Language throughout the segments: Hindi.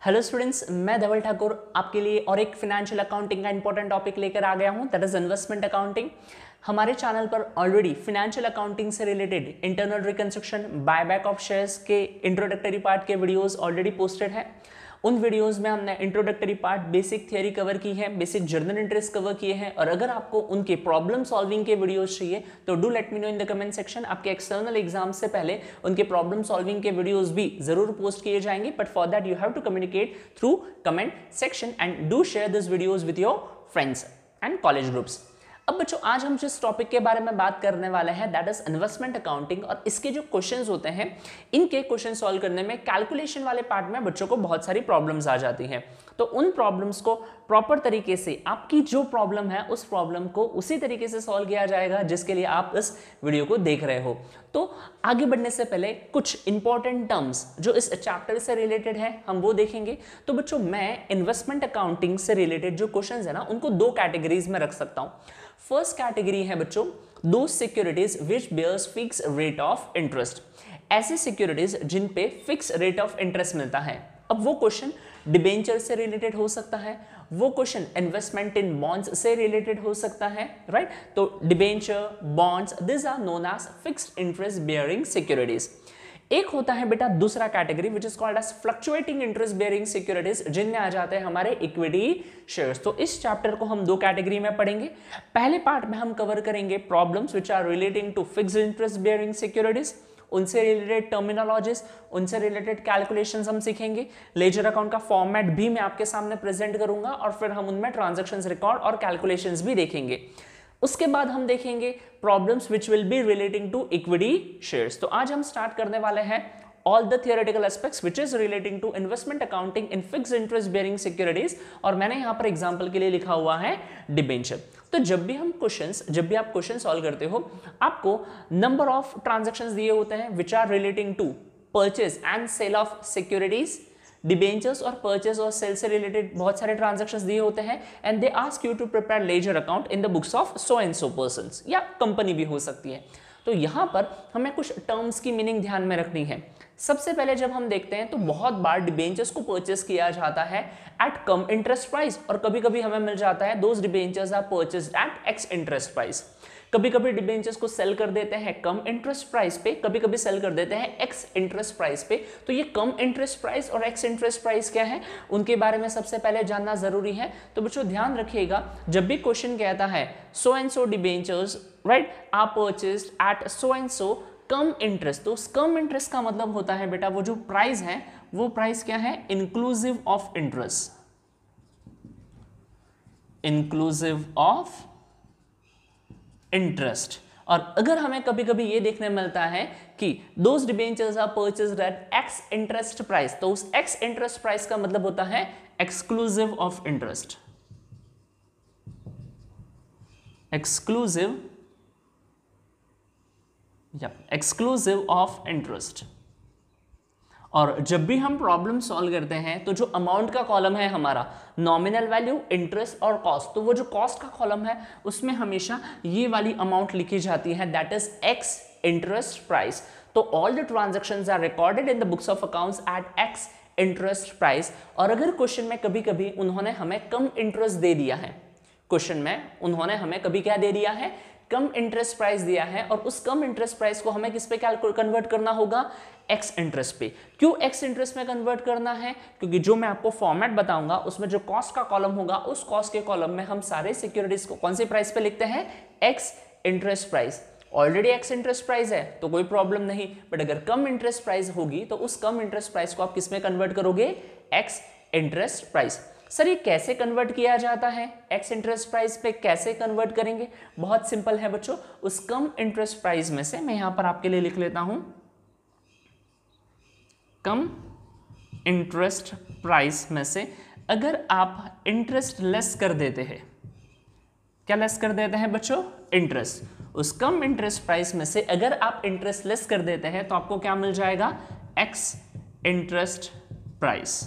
हेलो स्टूडेंट्स, मैं धवल ठाकुर आपके लिए और एक फिनेंशियल अकाउंटिंग का इंपॉर्टेंट टॉपिक लेकर आ गया हूं, दैट इज इन्वेस्टमेंट अकाउंटिंग। हमारे चैनल पर ऑलरेडी फिनेंशियल अकाउंटिंग से related internal reconstruction, buyback of shares के इंट्रोडक्टरी पार्ट के वीडियोस ऑलरेडी पोस्टेड हैं। उन वीडियोस में हमने introductory part, basic theory cover की है, बेसिक जर्नल इंटरेस्ट कवर किए हैं। और अगर आपको उनके प्रॉब्लम सॉल्विंग के वीडियोस चाहिए तो do let me know in the comment section. आपके एक्सटर्नल एग्जाम से पहले उनके प्रॉब्लम सॉल्विंग के वीडियोस भी जरूर पोस्ट किए जाएंगे, but for that you have to communicate through comment section and do share this videos with your friends and college groups. अब बच्चों, आज हम जिस टॉपिक के बारे में बात करने वाले हैं दैट इज इन्वेस्टमेंट अकाउंटिंग। और इसके जो क्वेश्चंस होते हैं, इनके क्वेश्चन सॉल्व करने में कैलकुलेशन वाले पार्ट में बच्चों को बहुत सारी प्रॉब्लम्स आ जाती हैं। तो उन प्रॉब्लम्स को प्रॉपर तरीके से, आपकी जो प्रॉब्लम है उस प्रॉब्लम को उसी तरीके से सॉल्व किया जाएगा जिसके लिए आप इस वीडियो को देख रहे हो। तो आगे बढ़ने से पहले कुछ इंपॉर्टेंट टर्म्स जो इस चैप्टर से रिलेटेड है हम वो देखेंगे। तो बच्चों, मैं इन्वेस्टमेंट अकाउंटिंग से रिलेटेड जो क्वेश्चंस है ना, उनको दो कैटेगरीज में रख सकता हूं। फर्स्ट कैटेगरी है बच्चों, दो securities which bears fix rate of interest. ऐसी सिक्योरिटीज जिन पे फिक्स रेट ऑफ इंटरेस्ट मिलता है। अब वो क्वेश्चन डिबेंचर से रिलेटेड हो सकता है, वो क्वेश्चन इन्वेस्टमेंट इन बॉन्ड्स से रिलेटेड हो सकता है, राइट। तो debenture, bonds, this are known as fixed interest bearing securities. एक होता है बेटा दूसरा category which is called as fluctuating interest bearing securities, जिनमें आ जाते हैं हमारे इक्विटी शेयर्स। तो इस चैप्टर को हम दो कैटेगरी में पढ़ेंगे। पहले पार्ट में हम कवर करेंगे problems which are relating to fixed interest bearing securities, उनसे रिलेटेड टर्मिनोलॉजीज, उनसे रिलेटेड कैलकुलेशंस हम सीखेंगे। लेजर अकाउंट का फॉर्मेट भी मैं आपके सामने प्रेजेंट करूंगा और फिर हम उनमें ट्रांजैक्शंस रिकॉर्ड और कैलकुलेशंस भी देखेंगे। उसके बाद हम देखेंगे problems which will be relating to equity shares. तो आज हम स्टार्ट करने वाले हैं all the theoretical aspects which is relating to investment accounting in fixed interest bearing securities. और मैंने यहां पर एग्जांपल के लिए लिखा हुआ है डिबेंचर। तो जब भी आप क्वेश्चन सॉल्व करते हो, आपको नंबर ऑफ ट्रांजैक्शंस दिए होते हैं which are relating to purchase and sale of securities. Debentures और परचेज और सेल से रिलेटेड बहुत सारे ट्रांजैक्शंस दिए होते हैं and they ask you to prepare ledger account in the books of so and so persons, या कंपनी भी हो सकती है। तो यहां पर हमें कुछ टर्म्स की मीनिंग ध्यान में रखनी है। सबसे पहले जब हम देखते हैं तो बहुत बार डिबेंचर्स को परचेस किया जाता है एट कम इंटरेस्ट प्राइस, और कभी कभी हमें मिल जाता है those debentures are purchased at ex interest price. कभी कभी डिबेंचर्स को सेल कर देते हैं कम इंटरेस्ट प्राइस पे, कभी कभी सेल कर देते हैं एक्स इंटरेस्ट प्राइस पे। तो ये कम इंटरेस्ट प्राइस और एक्स इंटरेस्ट प्राइस क्या है, उनके बारे में सबसे पहले जानना जरूरी है। तो बच्चों ध्यान रखिएगा, जब भी क्वेश्चन कहता है so and so debentures right are purchased at so and so cum interest, तो उस कम इंटरेस्ट का मतलब होता है बेटा वो जो प्राइस है वो प्राइस क्या है, inclusive of interest, inclusive of interest. और अगर हमें कभी कभी ये देखने मिलता है कि those debentures are purchased at ex interest price, तो उस एक्स इंटरेस्ट प्राइस का मतलब होता है exclusive of interest, exclusive exclusive of interest. और जब भी हम प्रॉब्लम सॉल्व करते हैं तो जो अमाउंट का कॉलम है हमारा, नॉमिनल वैल्यू, इंटरेस्ट और कॉस्ट, तो वो जो कॉस्ट का कॉलम है उसमें हमेशा ये वाली अमाउंट लिखी जाती है that is ex interest price. तो all the transactions are recorded in the books of accounts at ex interest price. और अगर क्वेश्चन में कभी कभी उन्होंने हमें कम इंटरेस्ट दे दिया है, क्वेश्चन में उन्होंने हमें कभी क्या दे दिया है, कम इंटरेस्ट प्राइस दिया है, और उस कम इंटरेस्ट प्राइस को हमें किस पे कन्वर्ट करना होगा, एक्स इंटरेस्ट पे। क्यों एक्स इंटरेस्ट में कन्वर्ट करना है, क्योंकि जो मैं आपको फॉर्मेट बताऊंगा उसमें जो कॉस्ट का कॉलम होगा उस कॉस्ट के कॉलम में हम सारे सिक्योरिटीज को कौन सी प्राइस पे लिखते हैं, x interest price. Already x interest price है तो कोई प्रॉब्लम नहीं, बट अगर कम इंटरेस्ट प्राइस होगी तो उस कम इंटरेस्ट प्राइस को आप किस में कन्वर्ट करोगे, एक्स इंटरेस्ट प्राइस। सर ये कैसे कन्वर्ट किया जाता है, एक्स इंटरेस्ट प्राइस पे कैसे कन्वर्ट करेंगे, बहुत सिंपल है बच्चों। उस कम इंटरेस्ट प्राइस में से मैं यहां पर आपके लिए लिख लेता हूं, कम इंटरेस्ट प्राइस में से अगर आप इंटरेस्ट लेस कर देते हैं, क्या लेस कर देते हैं बच्चों, इंटरेस्ट, उस कम इंटरेस्ट प्राइस में से अगर आप इंटरेस्ट लेस कर देते हैं तो आपको क्या मिल जाएगा, एक्स इंटरेस्ट प्राइस,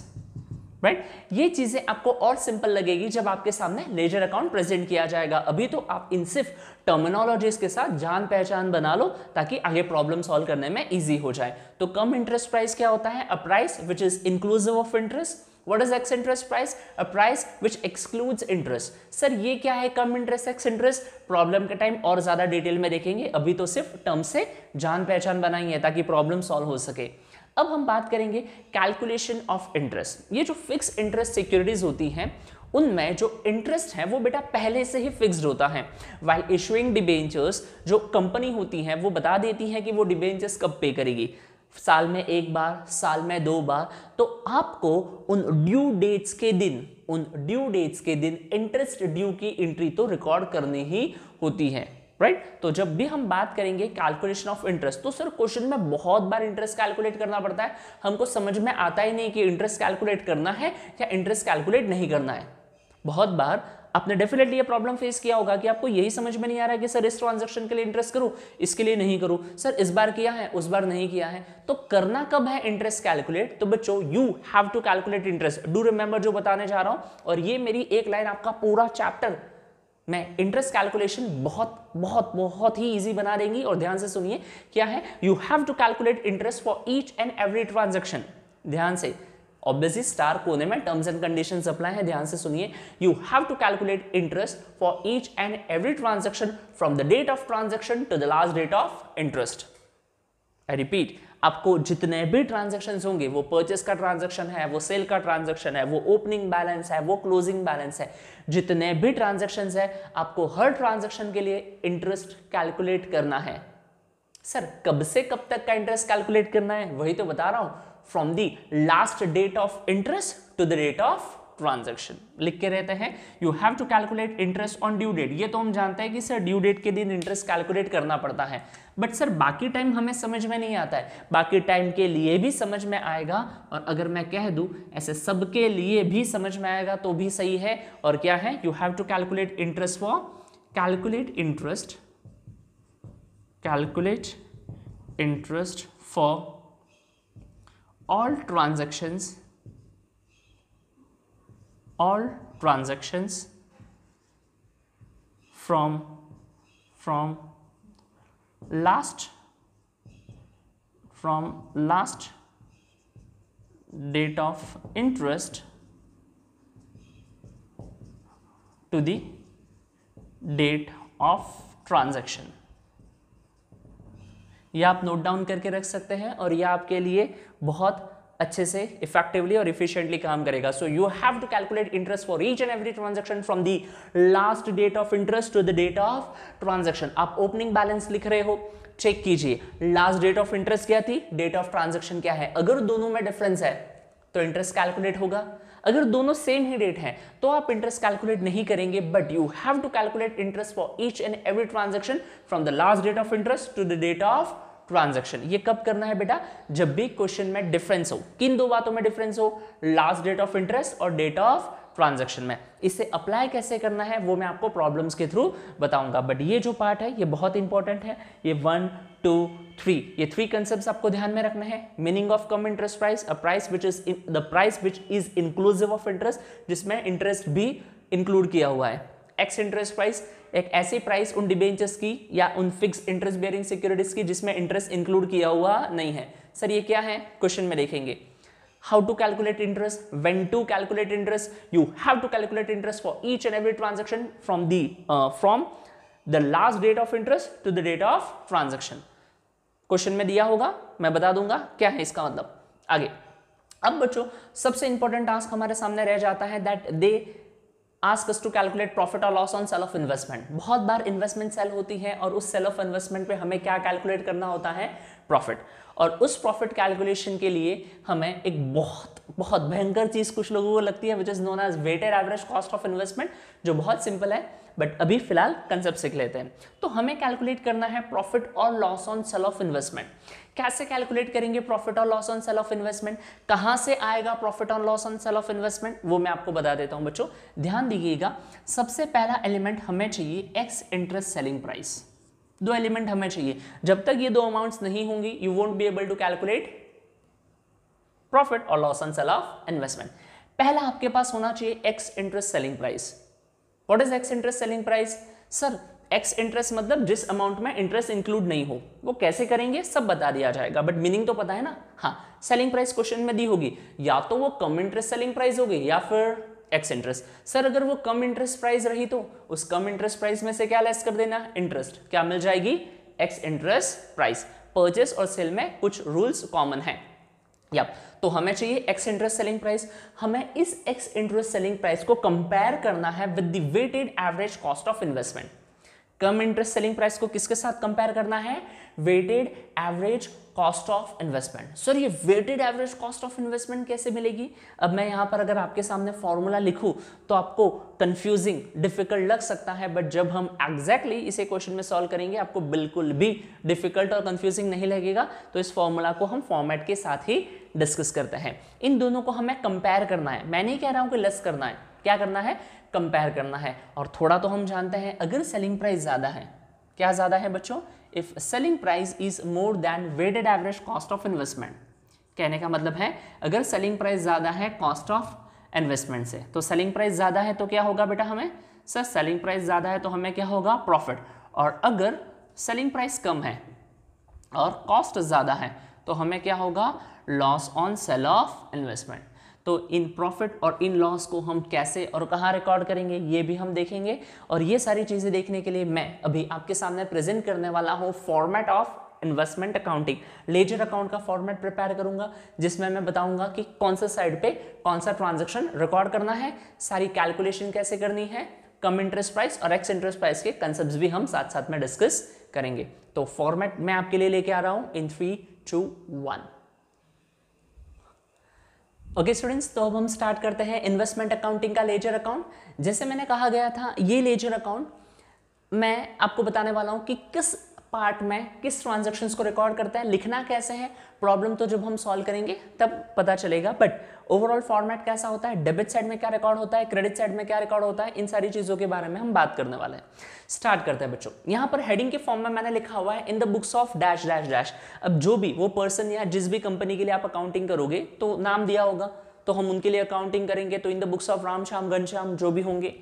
राइट। ये चीजें आपको और सिंपल लगेगी जब आपके सामने लेजर अकाउंट प्रेजेंट किया जाएगा। अभी तो आप इन सिर्फ टर्मिनोलॉजीज के साथ जान पहचान बना लो ताकि आगे प्रॉब्लम सॉल्व करने में इजी हो जाए। तो कम इंटरेस्ट प्राइस क्या होता है, a price which is inclusive of interest, What is X interest price? A price which excludes interest. Sir ये क्या है कम इंटरेस्ट एक्स इंटरेस्ट? प्रॉब्लम के टाइम और ज्यादा डिटेल में देखेंगे, अभी तो सिर्फ टर्म से जान पहचान बनाएंगे ताकि प्रॉब्लम सॉल्व हो सके। अब हम बात करेंगे कैलकुलेशन ऑफ इंटरेस्ट। ये जो फिक्स इंटरेस्ट सिक्योरिटीज होती हैं उनमें जो इंटरेस्ट है वो बेटा पहले से ही फिक्स्ड होता है। वाइल इशुइंग डिबेंचर्स, जो कंपनी होती है वो बता देती है कि वो डिबेंचर्स कब पे करेगी, साल में एक बार, साल में 2 बार। तो आपको उन ड्यू डेट्स के दिन इंटरेस्ट ड्यू की एंट्री तो रिकॉर्ड करनी ही होती है, राइट। तो जब भी हम बात करेंगे कैलकुलेशन ऑफ इंटरेस्ट, तो सर क्वेश्चन में बहुत बार इंटरेस्ट कैलकुलेट करना पड़ता है, हमको समझ में आता ही नहीं कि इंटरेस्ट कैलकुलेट करना है या इंटरेस्ट कैलकुलेट नहीं करना है। बहुत बार आपने डेफिनेटली ये प्रॉब्लम फेस किया होगा कि आपको यही समझ में नहीं आ रहा है कि सर इस ट्रांजैक्शन के लिए इंटरेस्ट करूं, इसके लिए नहीं करूं, सर इस बार किया है उस बार नहीं किया है। तो करना कब है इंटरेस्ट कैलकुलेट? तो बच्चों you have to calculate interest. Do remember जो बताने जा रहा हूं, और ये मेरी एक लाइन आपका पूरा चैप्टर में इंटरेस्ट कैलकुलेशन बहुत बहुत बहुत ही इजी बना देंगी। और ध्यान से सुनिए क्या है, you have to calculate interest for each and every transaction. ध्यान से, ऑब्वियसली स्टार कोने में टर्म्स एंड कंडीशंस अप्लाई है, ध्यान से सुनिए। You have to calculate interest for each and every transaction from the date of transaction to the last date of interest. I repeat, आपको जितने भी ट्रांजैक्शन होंगे, वो परचेस का ट्रांजैक्शन है, वो सेल का ट्रांजैक्शन है, वो ओपनिंग बैलेंस है, वो क्लोजिंग बैलेंस है, जितने भी ट्रांजैक्शन है, आपको हर ट्रांजैक्शन के लिए इंटरेस्ट कैलकुलेट करना है। सर कब से कब तक का इंटरेस्ट कैलकुलेट करना है? वही तो बता रहा हूं, from the last date of interest to the date of transaction. लिख के रहते हैं you have to calculate interest on due date. ये तो हम जानते हैं कि सर ड्यू डेट के दिन इंटरेस्ट कैलकुलेट करना पड़ता है, बट सर बाकी टाइम हमें समझ में नहीं आता है। बाकी टाइम के लिए भी समझ में आएगा, और अगर मैं कह दूं ऐसे सबके लिए भी समझ में आएगा तो भी सही है। और क्या है, you have to calculate interest for calculate interest for all transactions from last date of interest to the date of transaction। यह आप नोट डाउन करके रख सकते हैं, और यह आपके लिए बहुत अच्छे से इफेक्टिवली और इफिशिएंटली काम करेगा। So you have to calculate interest for each and every transaction from the last date of interest to the date of transaction. आप ओपनिंग बैलेंस लिख रहे हो, चेक कीजिए लास्ट डेट ऑफ इंटरेस्ट क्या थी, डेट ऑफ ट्रांजैक्शन क्या है। अगर दोनों में डिफरेंस है तो इंटरेस्ट कैलकुलेट होगा, अगर दोनों सेम ही डेट हैं तो आप इंटरेस्ट कैलकुलेट नहीं करेंगे। But you have to calculate interest for each and every transaction from the last date of interest to the date of transaction. ये कब करना है बेटा, जब भी क्वेश्चन में डिफरेंस हो। किन दो बातों में डिफरेंस हो, लास्ट डेट ऑफ इंटरेस्ट और डेट ऑफ ट्रांजैक्शन में। इसे अप्लाई कैसे करना है वो मैं आपको प्रॉब्लम्स के थ्रू बताऊंगा, बट ये जो पार्ट है ये बहुत इंपॉर्टेंट है। ये 1 2 3 ये 3 कंसेप्ट्स आपको ध्यान में रखना है। Meaning of come interest price, a price which is the price which is inclusive of interest, जिसमें इंटरेस्ट भी इंक्लूड किया हुआ है। एक्स इंटरेस्ट प्राइस, एक ऐसी प्राइस उन डिबेंचर्स की या उन फिक्स इंटरेस्ट बेयरिंग सिक्योरिटीज की जिसमें इंटरेस्ट इंक्लूड किया हुआ नहीं है। सर ये क्या है, क्वेश्चन में देखेंगे। How to calculate interest, when to calculate interest, you have to calculate interest for each and every transaction from the last date of interest to the date of transaction। Question में दिया होगा, मैं बता दूंगा क्या है इसका मतलब। आगे अब बच्चों सबसे इंपॉर्टेंट टास्क हमारे सामने रह जाता है, that they ask us to calculate profit और loss on sale of investment. बहुत बार इन्वेस्टमेंट सेल होती है और उस सेल ऑफ इन्वेस्टमेंट पे हमें क्या कैलकुलेट करना होता है, प्रॉफिट। और उस प्रॉफिट कैलकुलेशन के लिए हमें एक बहुत बहुत भयंकर चीज कुछ लोगों को लगती है, which is known as weighted average cost of investment, जो बहुत सिंपल है, बट अभी फिलहाल कंसेप्ट सीख लेते हैं। तो हमें कैलकुलेट करना है प्रॉफिट और loss on sale of investment. कैसे कैलकुलेट करेंगे प्रॉफिट और loss on sale of investment, कहां से आएगा प्रॉफिट और loss on sale of investment, वो मैं आपको बता देता हूं बच्चों, ध्यान दीजिएगा। सबसे पहला एलिमेंट हमें चाहिए ex interest selling price. 2 element हमें चाहिए, जब तक ये 2 अमाउंट्स नहीं होंगी you won't be able to calculate profit और loss on sale of investment. पहला आपके पास होना चाहिए ex interest selling price. What is ex interest selling price? Sir ex interest मतलब जिस अमाउंट में इंटरेस्ट इंक्लूड नहीं हो। वो कैसे करेंगे सब बता दिया जाएगा, बट मीनिंग तो पता है ना। हाँ, सेलिंग प्राइस क्वेश्चन में दी होगी, या तो वो कम इंटरेस्ट सेलिंग प्राइस होगी या फिर एक्स इंटरेस्ट। सर अगर वो कम इंटरेस्ट प्राइस रही तो उस कम इंटरेस्ट प्राइस में से क्या लेस कर देना, इंटरेस्ट, क्या मिल जाएगी, एक्स इंटरेस्ट प्राइस। परचेस और सेल में कुछ रूल्स कॉमन है। तो हमें चाहिए एक्स इंटरेस्ट सेलिंग प्राइस। हमें इस एक्स इंटरेस्ट सेलिंग प्राइस को कंपेयर करना है with the weighted average cost of investment. Cum interest selling price को किसके साथ कंपेयर करना है, weighted average cost of investment. Sir ये weighted average cost of investment कैसे मिलेगी? अब मैं यहां पर अगर आपके सामने फॉर्मूला लिखूं तो आपको कंफ्यूजिंग डिफिकल्ट लग सकता है, बट जब हम एग्जैक्टली इसे क्वेश्चन में सॉल्व करेंगे आपको बिल्कुल भी डिफिकल्ट और कंफ्यूजिंग नहीं लगेगा। तो इस फॉर्मूला को हम फॉर्मेट के साथ ही डिस्कस करते हैं। इन दोनों को हमें कंपेयर करना है, मैं नहीं कह रहा हूं कि लेस करना है, क्या करना है, कंपेयर करना है। और थोड़ा तो हम जानते हैं, अगर सेलिंग प्राइस ज्यादा है, क्या ज्यादा है बच्चों, if selling price is more than weighted average cost of investment. कहने का मतलब है अगर सेलिंग प्राइस ज्यादा है कॉस्ट ऑफ इन्वेस्टमेंट से, तो सेलिंग प्राइस ज्यादा है तो क्या होगा बेटा हमें, सर सेलिंग प्राइस ज्यादा है तो हमें क्या होगा, प्रॉफिट। और अगर सेलिंग प्राइस कम है और कॉस्ट ज्यादा है तो हमें क्या होगा, loss on sale of investment. तो इन प्रॉफिट और इन लॉस को हम कैसे और कहाँ रिकॉर्ड करेंगे ये भी हम देखेंगे। और ये सारी चीजें देखने के लिए मैं अभी आपके सामने प्रेजेंट करने वाला हूँ format of investment accounting. Ledger account का फॉर्मेट प्रिपेयर करूंगा जिसमें मैं बताऊंगा कि कौन सा साइड पे कौन सा ट्रांजेक्शन रिकॉर्ड करना है, सारी कैलकुलेशन कैसे करनी है, कम इंटरेस्ट प्राइस और एक्स इंटरेस्ट प्राइस के कंसेप्ट्स भी हम साथ साथ में डिस्कस करेंगे। तो फॉर्मेट मैं आपके लिए लेके आ रहा हूं इन 3, 2, 1। ओके स्टूडेंट्स, तो अब हम स्टार्ट करते हैं इन्वेस्टमेंट अकाउंटिंग का लेजर अकाउंट। जैसे मैंने कहा गया था, ये लेजर अकाउंट मैं आपको बताने वाला हूं कि किस पार्ट में किस ट्रांजैक्शंस को रिकॉर्ड करता है, लिखना कैसे है। प्रॉब्लम तो जब हम सॉल्व करेंगे तब पता चलेगा, बट ओवरऑल फॉर्मेट कैसा होता है, डेबिट साइड में क्या रिकॉर्ड होता है, क्रेडिट साइड में क्या रिकॉर्ड होता है, इन सारी चीजों के बारे में हम बात करने वाले हैं। स्टार्ट करते हैं बच्चों। यहाँ पर हेडिंग के फॉर्म में मैंने लिखा हुआ है इन the books of dash dash dash. अब जो भी वो पर्सन या जिस भी कंपनी के लिए आप अकाउंटिंग करोगे तो नाम दिया होगा, तो हम उनके लिए अकाउंटिंग करेंगे, तो इन the books of Ram Shyam Ghanshyam जो भी होंगे।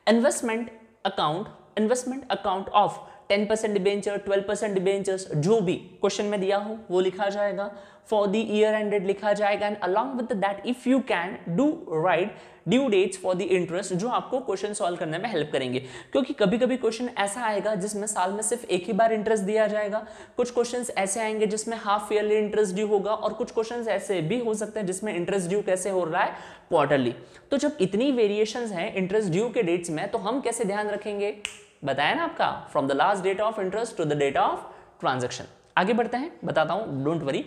Investment account of 10% debenture, 12% debentures, जो भी क्वेश्चन में दिया हो वो लिखा जाएगा। फॉर द ईयर एंडेड लिखा जाएगा, and along with that if you can do write due dates for the interest, जो आपको क्वेश्चन सॉल्व करने में हेल्प करेंगे। क्योंकि कभी कभी क्वेश्चन ऐसा आएगा जिसमें साल में सिर्फ एक ही बार इंटरेस्ट दिया जाएगा, कुछ क्वेश्चन ऐसे आएंगे जिसमें हाफ ईयरली इंटरेस्ट ड्यू होगा, और कुछ क्वेश्चन ऐसे भी हो सकते हैं जिसमें इंटरेस्ट ड्यू कैसे हो रहा है, क्वार्टरली। तो जब इतनी वेरिएशंस हैं इंटरेस्ट ड्यू के डेट्स में, तो हम कैसे ध्यान रखेंगे, बताया ना आपका, from the last date of interest to the date of transaction. आगे बढ़ते हैं, बताता हूं, डोंट वरी।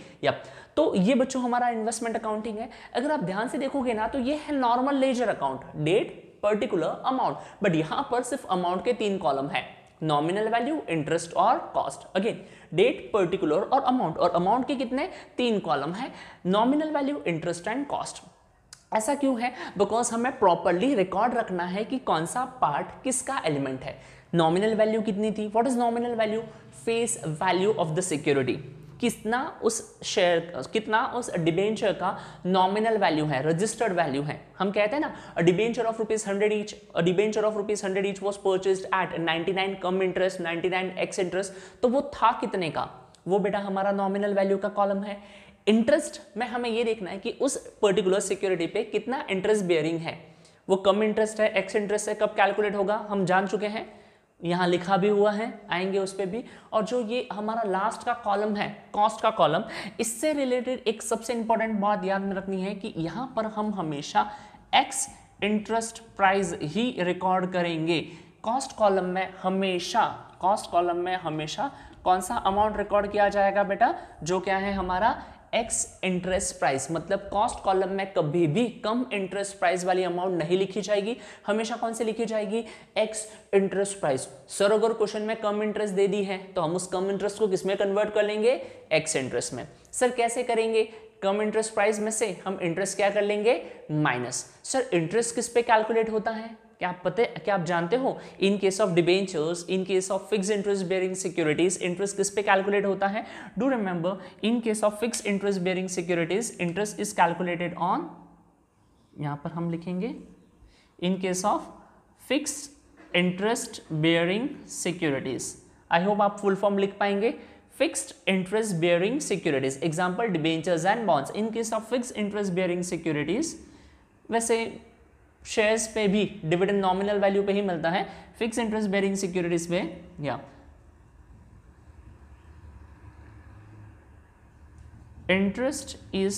तो ये बच्चों हमारा इन्वेस्टमेंट अकाउंटिंग है। अगर आप ध्यान से देखोगे ना तो ये है normal ledger account, date, particular, amount, but यहां पर सिर्फ अमाउंट के 3 कॉलम है, नॉमिनल वैल्यू, इंटरेस्ट और कॉस्ट। अगेन डेट, पर्टिकुलर और अमाउंट के कितने, 3 कॉलम है, nominal value, interest and cost. ऐसा क्यों है, बिकॉज हमें प्रॉपरली रिकॉर्ड रखना है कि कौन सा पार्ट किसका एलिमेंट है। नॉमिनल वैल्यू कितनी थी, what is nominal value, face value of the security, कितना उस शेयर, कितना उस डिबेंचर का नॉमिनल वैल्यू है, रजिस्टर्ड वैल्यू है। हम कहते हैं ना, a debenture of ₹100 each, a debenture of ₹100 each was purchased at 99 cum interest, 99 ex interest, तो वो था कितने का, वो बेटा हमारा नॉमिनल वैल्यू का कॉलम है। इंटरेस्ट में हमें ये देखना है कि उस पर्टिकुलर सिक्योरिटी पे कितना इंटरेस्ट बेयरिंग है, वो कम इंटरेस्ट है, एक्स इंटरेस्ट है, कब कैलकुलेट होगा हम जान चुके हैं, यहाँ लिखा भी हुआ है, आएंगे उस पर भी। और जो ये हमारा लास्ट का कॉलम है, कॉस्ट का कॉलम, इससे रिलेटेड एक सबसे इंपॉर्टेंट बात याद में रखनी है कि यहाँ पर हम हमेशा एक्स इंटरेस्ट प्राइस ही रिकॉर्ड करेंगे। कॉस्ट कॉलम में हमेशा कौन सा अमाउंट रिकॉर्ड किया जाएगा बेटा, जो क्या है हमारा एक्स इंटरेस्ट प्राइस। मतलब कॉस्ट कॉलम में कभी भी कम इंटरेस्ट प्राइस वाली अमाउंट नहीं लिखी जाएगी, हमेशा कौन सी लिखी जाएगी, एक्स इंटरेस्ट प्राइस। सर अगर क्वेश्चन में कम इंटरेस्ट दे दी है तो हम उस कम इंटरेस्ट को किसमें कन्वर्ट कर लेंगे, एक्स इंटरेस्ट में। सर कैसे करेंगे, कम इंटरेस्ट प्राइस में से हम इंटरेस्ट क्या कर लेंगे, माइनस। सर इंटरेस्ट किस पे कैलकुलेट होता है, क्या आप जानते हो, in case of debentures, in case of fix interest bearing securities, interest किस पे कैलकुलेट होता है, do remember, in case of fix interest bearing securities interest is calculated on, यहां पर हम लिखेंगे in case of fix interest bearing securities, I hope आप फुल फॉर्म लिख पाएंगे। Fixed interest bearing securities, example debentures and bonds. In case of fixed interest bearing securities, वैसे शेयर्स पे भी डिविडेंड नॉमिनल वैल्यू पे ही मिलता है, फिक्स्ड इंटरेस्ट बेयरिंग सिक्योरिटीज पे या interest is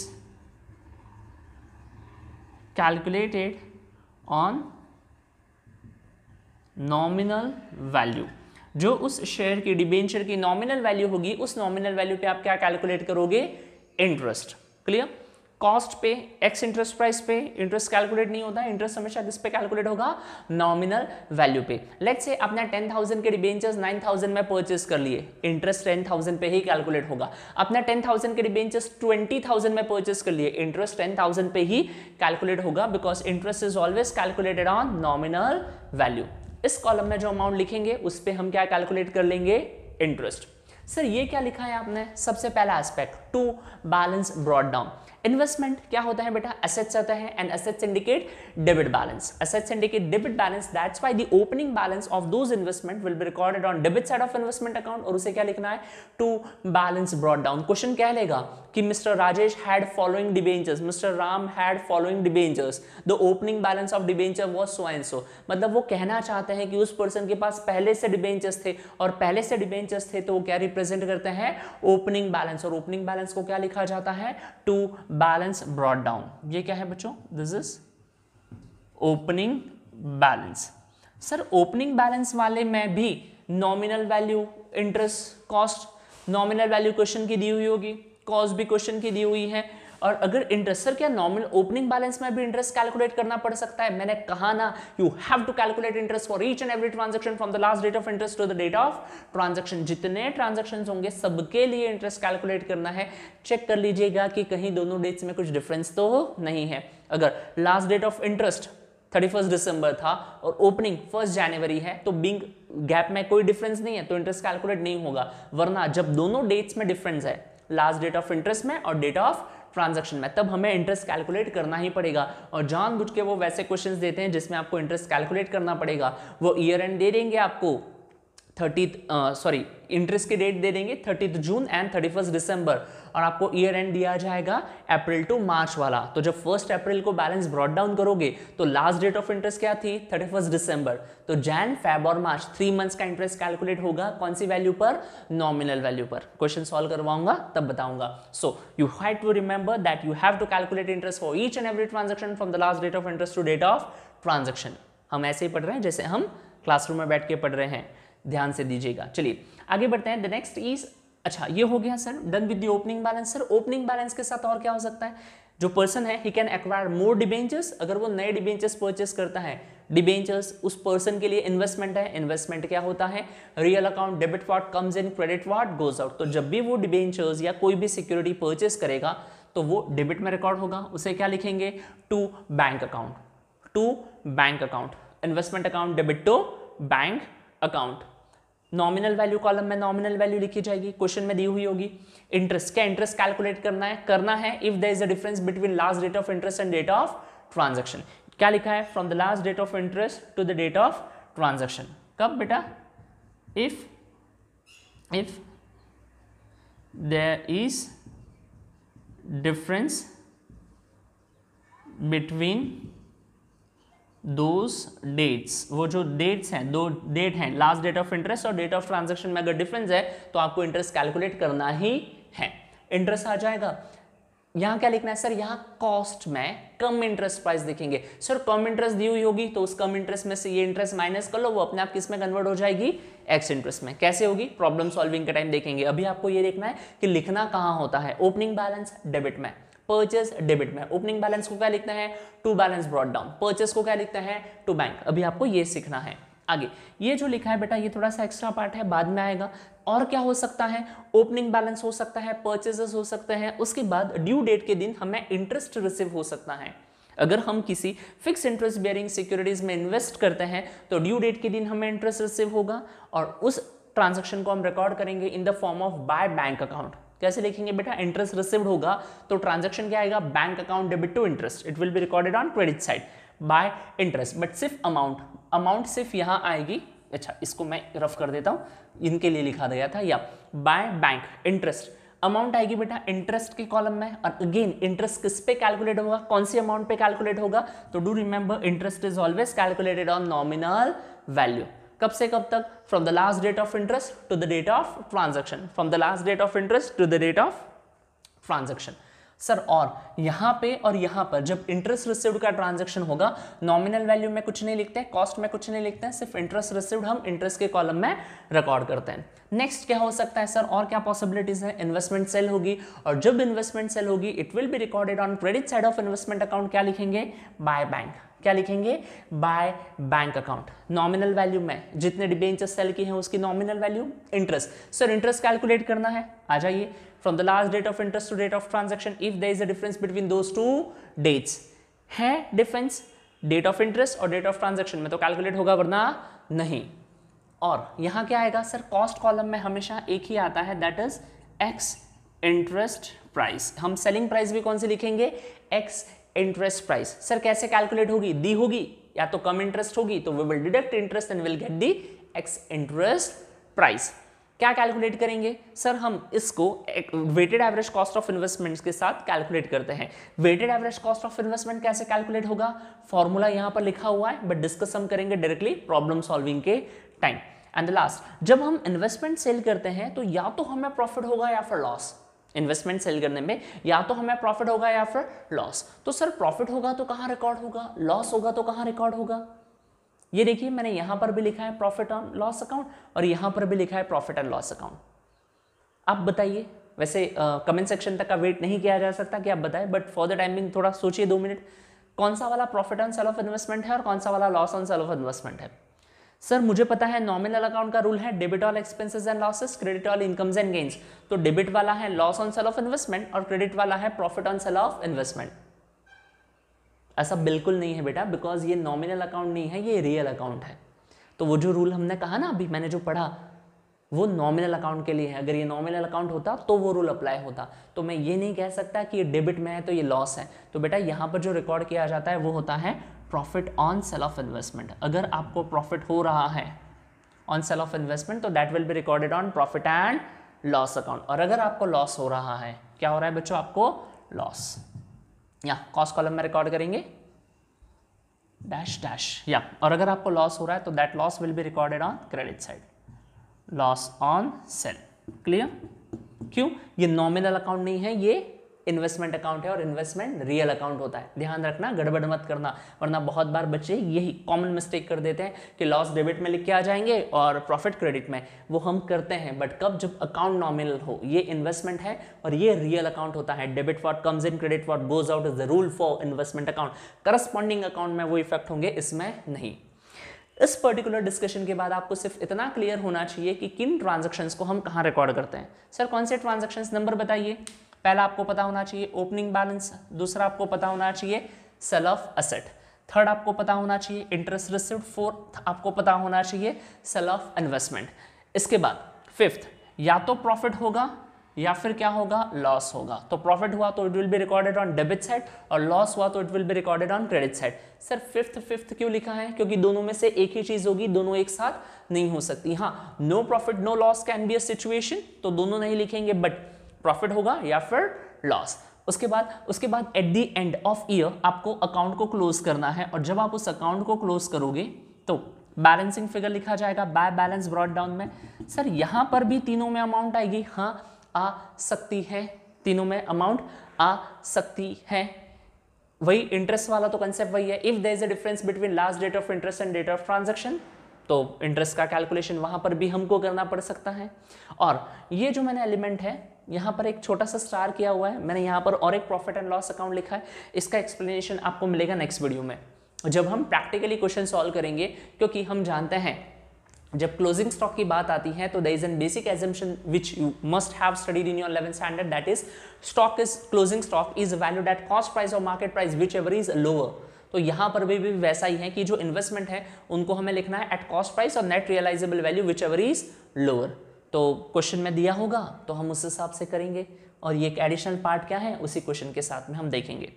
calculated on nominal value। जो उस शेयर की डिबेंचर की नॉमिनल वैल्यू होगी, उस नॉमिनल वैल्यू पे आप क्या कैलकुलेट करोगे? इंटरेस्ट। क्लियर? कॉस्ट पे, एक्स इंटरेस्ट प्राइस पे इंटरेस्ट कैलकुलेट नहीं होता है, इंटरेस्ट हमेशा किस पे कैलकुलेट होगा? नॉमिनल वैल्यू पे। लेट्स से आपने 10,000 के डिबेंचर्स 9,000 में परचेस कर लिए, इंटरेस्ट 10,000 पे ही कैलकुलेट होगा। आपने 10,000 के डिबेंचर्स 20,000 में परचेस कर लिए, इंटरेस्ट 10,000 पे ही कैलकुलेट होगा, because interest is always calculated on nominal value. इस कॉलम में जो अमाउंट लिखेंगे उस पे हम क्या कैलकुलेट कर लेंगे? इंटरेस्ट। सर ये क्या लिखा है आपने? सबसे पहला aspect, to balance brought down. Investment क्या होता है बेटा? एसेट्स होता है, and assets indicate debit balance. Assets indicate debit balance, that's why the opening balance of those investment will be recorded on debit side of investment account, और उसे क्या लिखना है? To balance brought down. Question क्या लेगा कि mister Rajesh had following debentures, mister Ram had following debentures, the opening balance of debenture was so and सो। मतलब वो कहना चाहते हैं कि उस पर्सन के पास पहले से डिबेंचर्स थे, और पहले से डिबेंचर्स थे तो वो क्या रिप्रेजेंट करते हैं? Opening balance. और ओपनिंग बैलेंस को क्या लिखा जाता है? To balance brought down. ये क्या है बच्चों? This is opening balance. Sir opening balance वाले में भी nominal value, interest, cost, nominal value question की दी हुई होगी, कॉस्ट भी क्वेश्चन की दी हुई है, और अगर इंटरेस्ट, सर क्या नॉमिनल ओपनिंग बैलेंस में भी इंटरेस्ट कैलकुलेट करना पड़ सकता है? मैंने कहा ना, you have to calculate interest for each and every transaction from the last date of interest to the date of transaction. जितने ट्रांजैक्शंस होंगे सबके लिए इंटरेस्ट कैलकुलेट करना है। चेक कर लीजिएगा कि कहीं दोनों डेट्स में कुछ डिफरेंस तो नहीं है। अगर लास्ट डेट ऑफ इंटरेस्ट 31 दिसंबर था और ओपनिंग 1 जनवरी है, तो बिंग गैप में कोई डिफरेंस नहीं है, तो इंटरेस्ट कैलकुलेट नहीं होगा। वरना जब दोनों डेट्स में डिफरेंस है, लास्ट डेट ऑफ इंटरेस्ट में और डेट ऑफ ट्रांजैक्शन में, तब हमें इंटरेस्ट कैलकुलेट करना ही पड़ेगा। और जानबूझ के वो वैसे क्वेश्चंस देते हैं जिसमें आपको इंटरेस्ट कैलकुलेट करना पड़ेगा। वो ईयर एंड दे देंगे आपको, इंटरेस्ट की डेट दे देंगे 30 जून एंड 31 दिसंबर, और आपको ईयर एंड दिया जाएगा अप्रैल टू मार्च वाला। तो जब 1 अप्रैल को बैलेंस ब्रॉट डाउन करोगे तो लास्ट डेट ऑफ इंटरेस्ट क्या थी? 31 दिसंबर। तो जैन, फेब और मार्च 3 मंथ्स का इंटरेस्ट कैलकुलेट होगा कौन सी वैल्यू पर? नॉमिनल वैल्यू पर। क्वेश्चन सॉल्व करवाऊंगा तब बताऊंगा। So you have to remember that you have to calculate interest for each and every transaction from the last date of interest to date of transaction. हम ऐसे ही पढ़ रहे हैं जैसे हम क्लासरूम में बैठ के पढ़ रहे हैं, ध्यान से दीजिएगा। चलिए आगे बढ़ते हैं। द नेक्स्ट इज, अच्छा ये हो गया sir done with the opening balance. Sir opening balance के साथ और क्या हो सकता है? जो पर्सन है he can acquire more debentures. अगर वो नए डिबेंचर्स परचेस करता है, डिबेंचर्स उस पर्सन के लिए इन्वेस्टमेंट है। इन्वेस्टमेंट क्या होता है? Real account debit what comes in, credit what goes out. तो जब भी वो डिबेंचर्स या कोई भी सिक्योरिटी परचेस करेगा तो वो डेबिट में रिकॉर्ड होगा, उसे क्या लिखेंगे? To bank account. To bank account, investment account debit to bank account. Nominal value column में नॉमिनल वैल्यू लिखी जाएगी, क्वेश्चन में दी हुई होगी। इंटरेस्ट, क्या इंटरेस्ट कैलकुलेट करना है if there is a difference between last date of interest and date of transaction. क्या लिखा है? From the last date of interest to the date of transaction. कब बेटा? If there is difference between those dates, वो जो डेट्स हैं, दो डेट हैं, लास्ट डेट ऑफ इंटरेस्ट और डेट ऑफ ट्रांजैक्शन में अगर डिफरेंस है तो आपको इंटरेस्ट कैलकुलेट करना ही है। इंटरेस्ट आ जाएगा। यहां क्या लिखना है सर? यहां कॉस्ट में कम इंटरेस्ट प्राइस देखेंगे। सर कम इंटरेस्ट दी हुई होगी तो उस कम इंटरेस्ट में से ये इंटरेस्ट माइनस कर लो, वो अपने आप किस में कन्वर्ट हो जाएगी? एक्स इंटरेस्ट में। कैसे होगी? प्रॉब्लम सॉल्विंग के टाइम देखेंगे। अभी आपको ये देखना है कि लिखना कहां होता है। ओपनिंग बैलेंस डेबिट में, परचेस डेबिट में। ओपनिंग बैलेंस को क्या लिखना है? To balance brought down. Purchase को क्या लिखना है? To bank. अभी आपको ये सीखना है। आगे ये जो लिखा है बेटा ये थोड़ा सा एक्स्ट्रा पार्ट है, बाद में आएगा। और क्या हो सकता है? ओपनिंग बैलेंस हो सकता है, परचेसेस हो सकते हैं, उसके बाद ड्यू डेट के दिन हमें इंटरेस्ट रिसीव हो सकता है। अगर हम किसी फिक्स इंटरेस्ट बेयरिंग सिक्योरिटीज में इन्वेस्ट करते हैं तो ड्यू डेट के दिन हमें इंटरेस्ट रिसीव होगा, और उस ट्रांजैक्शन को हम रिकॉर्ड करेंगे in the form of by bank account. कैसे लिखेंगे बेटा? इंटरेस्ट रिसीव्ड होगा तो ट्रांजैक्शन क्या आएगा? Bank account debit to interest. It will be recorded on credit side by interest, but सिर्फ अमाउंट अमाउंट सिर्फ यहाँ आएगी, अच्छा इसको मैं रफ कर देता हूँ, इनके लिए लिखा गया था, या बाय बैंक इंटरेस्ट अमाउंट आएगी बेटा इंटरेस्ट के कॉलम में। और अगेन इंटरेस्ट किस पे कैलकुलेट होगा, कौन सी अमाउंट पे कैलकुलेट होगा, तो do remember interest is always calculated on nominal value. कब से कब तक, from the last date of interest to the date of transaction, from the last date of interest to the date of transaction. Sir और यहाँ पे और यहाँ पर जब इंटरेस्ट रिसीव्ड का ट्रांजैक्शन होगा, नॉमिनल वैल्यू में कुछ नहीं लिखते हैं, कॉस्ट में कुछ नहीं लिखते हैं, सिर्फ इंटरेस्ट रिसीव्ड हम इंटरेस्ट के कॉलम में रिकॉर्ड करते हैं। नेक्स्ट क्या हो सकता है सर, और क्या पॉसिबिलिटीज है, इन्वेस्टमेंट सेल होगी, और जब इन्वेस्टमेंट सेल होगी it will be recorded on credit side of investment account, क्या लिखेंगे, बाय बैंक, क्या लिखेंगे, by bank account. Nominal value में जितने डिबेंचर्स सेल की हैं उसकी nominal value interest. Sir interest calculate करना है, आ जाइए, from the last date of interest to date of transaction, if there is a difference between those two dates, है डिफरेंस डेट ऑफ इंटरेस्ट और डेट ऑफ ट्रांजैक्शन में, तो कैलकुलेट होगा, वरना नहीं। और यहाँ क्या आएगा सर, कॉस्ट कॉलम में हमेशा एक ही आता है, that is ex interest price. हम सेलिंग प्राइस भी कौन सी लिखेंगे, एक्स इंटरेस्ट प्राइस। सर कैसे कैलकुलेट होगी, दी होगी या तो कम इंटरेस्ट होगी तो we will deduct interest and will get the ex interest price. क्या कैलकुलेट करेंगे सर, हम इसको weighted average cost of investments के साथ कैलकुलेट करते हैं। Weighted average cost of investment कैसे कैलकुलेट होगा, फॉर्मूला यहां पर लिखा हुआ है, बट डिस्कस हम करेंगे डायरेक्टली प्रॉब्लम सॉल्विंग के टाइम। एंड द लास्ट, जब हम इन्वेस्टमेंट सेल करते हैं तो या तो हमें प्रॉफिट होगा या फिर लॉस। इन्वेस्टमेंट सेल करने में या तो हमें प्रॉफिट होगा या फिर लॉस। तो सर प्रॉफिट होगा तो कहां रिकॉर्ड होगा, लॉस होगा तो कहां रिकॉर्ड होगा। ये देखिए मैंने यहां पर भी लिखा है प्रॉफिट ऑन लॉस अकाउंट और यहां पर भी लिखा है प्रॉफिट एंड लॉस अकाउंट। आप बताइए, वैसे कमेंट सेक्शन तक का वेट नहीं किया जा सकता कि आप बताएं, बट फॉर द टाइमिंग थोड़ा सोचिए 2 मिनट, कौन सा वाला profit on sale of investment है और कौन सा वाला loss on sale of investment है। सर मुझे पता है नॉमिनल अकाउंट का रूल है debit all expenses and losses, credit all incomes and gains. तो डेबिट वाला है loss on sale of investment और क्रेडिट वाला है profit on sale of investment. ऐसा बिल्कुल नहीं है बेटा, बिकॉज ये नॉमिनल अकाउंट नहीं है, ये रियल अकाउंट है। तो वो जो रूल हमने कहा ना अभी मैंने जो पढ़ा वो नॉमिनल अकाउंट के लिए है। अगर ये नॉमिनल अकाउंट होता तो वो रूल अप्लाई होता। तो मैं ये नहीं कह सकता कि ये डेबिट में है तो ये लॉस है। तो बेटा यहाँ पर जो रिकॉर्ड किया जाता है वो होता है profit on sale of investment. अगर आपको प्रॉफिट हो रहा है ऑन सेल ऑफ इन्वेस्टमेंट तो that will be recorded on profit and loss account. और अगर आपको लॉस हो रहा है, क्या हो रहा है बच्चों, आपको लॉस, या कॉस्ट कॉलम में रिकॉर्ड करेंगे डैश डैश, या और अगर आपको लॉस हो रहा है तो that loss will be recorded on credit side, loss on cell. Clear. क्यों, ये नॉमिनल अकाउंट नहीं है, ये इन्वेस्टमेंट अकाउंट है और इन्वेस्टमेंट रियल अकाउंट होता है। ध्यान रखना, गड़बड़ मत करना, वरना बहुत बार बच्चे यही कॉमन मिस्टेक कर देते हैं कि लॉस डेबिट में लिख के आ जाएंगे और प्रॉफिट क्रेडिट में। वो हम करते हैं, बट कब, जब अकाउंट नॉमिनल हो। ये इन्वेस्टमेंट है और ये रियल अकाउंट होता है। Debit what comes in, credit what goes out is the rule for investment account. Corresponding account में वो इफेक्ट होंगे, इसमें नहीं। इस पर्टिकुलर डिस्कशन के बाद आपको सिर्फ इतना क्लियर होना चाहिए कि किन ट्रांजैक्शंस को हम कहाँ रिकॉर्ड करते हैं। सर कौन से ट्रांजैक्शंस, नंबर बताइए। पहला आपको पता होना चाहिए ओपनिंग बैलेंस, दूसरा आपको पता होना चाहिए सेल ऑफ एसेट, थर्ड आपको पता होना चाहिए इंटरेस्ट रिसीव्ड, फोर्थ आपको पता होना चाहिए सेल ऑफ इन्वेस्टमेंट। इसके बाद फिफ्थ, या तो प्रॉफिट होगा या फिर क्या होगा, लॉस होगा। तो प्रॉफिट हुआ तो it will be recorded on debit side और लॉस हुआ तो it will be recorded on credit side. Sir fifth क्यों लिखा है, क्योंकि दोनों में से एक ही चीज होगी, दोनों एक साथ नहीं हो सकती। हाँ, no profit no loss can be a situation, तो दोनों नहीं लिखेंगे, बट प्रॉफिट होगा या फिर लॉस। उसके बाद at the end of year आपको अकाउंट को क्लोज करना है, और जब आप उस अकाउंट को क्लोज करोगे तो बैलेंसिंग फिगर लिखा जाएगा बाय बैलेंस ब्रॉट डाउन में। सर यहां पर भी तीनों में अमाउंट आएगी, हाँ आ सकती है, तीनों में अमाउंट आ सकती है। वही इंटरेस्ट वाला तो कंसेप्ट वही है, if there is a difference between last date of interest and date of transaction तो इंटरेस्ट का कैलकुलेशन वहां पर भी हमको करना पड़ सकता है। और ये जो मैंने एलिमेंट है यहाँ पर एक छोटा सा स्टार किया हुआ है, मैंने यहाँ पर और एक प्रॉफिट एंड लॉस अकाउंट लिखा है। इसका एक्सप्लेनेशन आपको मिलेगा नेक्स्ट वीडियो में जब हम प्रैक्टिकली क्वेश्चन सॉल्व करेंगे, क्योंकि हम जानते हैं जब क्लोजिंग स्टॉक की बात आती है तो there is an basic assumption which you must have studied in your 11th standard, that is closing stock is valued at cost price or market price whichever is lower। तो यहाँ पर भी वैसा ही है कि जो इन्वेस्टमेंट है उनको हमें लिखना है एट कॉस्ट प्राइस और net realisable value whichever is lower। तो क्वेश्चन में दिया होगा तो हम उस हिसाब से करेंगे, और ये एक एडिशनल पार्ट क्या है उसी क्वेश्चन के साथ में हम देखेंगे।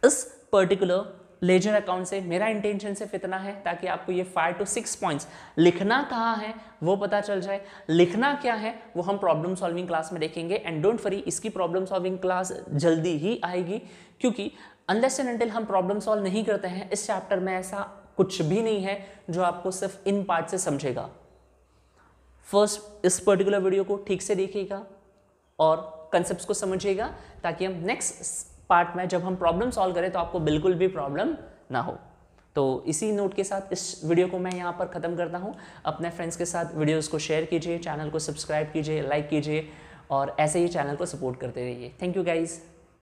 इस पर्टिकुलर लेजर अकाउंट से मेरा इंटेंशन सिर्फ इतना है ताकि आपको ये 5 to 6 पॉइंट्स लिखना कहाँ है वो पता चल जाए। लिखना क्या है वो हम प्रॉब्लम सॉल्विंग क्लास में देखेंगे, एंड डोंट वरी, इसकी प्रॉब्लम सॉल्विंग क्लास जल्दी ही आएगी, क्योंकि अनलेस एंड अनटिल हम प्रॉब्लम सॉल्व नहीं करते हैं इस चैप्टर में ऐसा कुछ भी नहीं है जो आपको सिर्फ इन पार्ट से समझेगा। फर्स्ट इस पर्टिकुलर वीडियो को ठीक से देखिएगा और कंसेप्ट्स को समझिएगा ताकि हम नेक्स्ट पार्ट में जब हम प्रॉब्लम सॉल्व करें तो आपको बिल्कुल भी प्रॉब्लम ना हो। तो इसी नोट के साथ इस वीडियो को मैं यहाँ पर ख़त्म करता हूँ। अपने फ्रेंड्स के साथ वीडियोस को शेयर कीजिए, चैनल को सब्सक्राइब कीजिए, लाइक कीजिए और ऐसे ही चैनल को सपोर्ट करते रहिए। Thank you guys.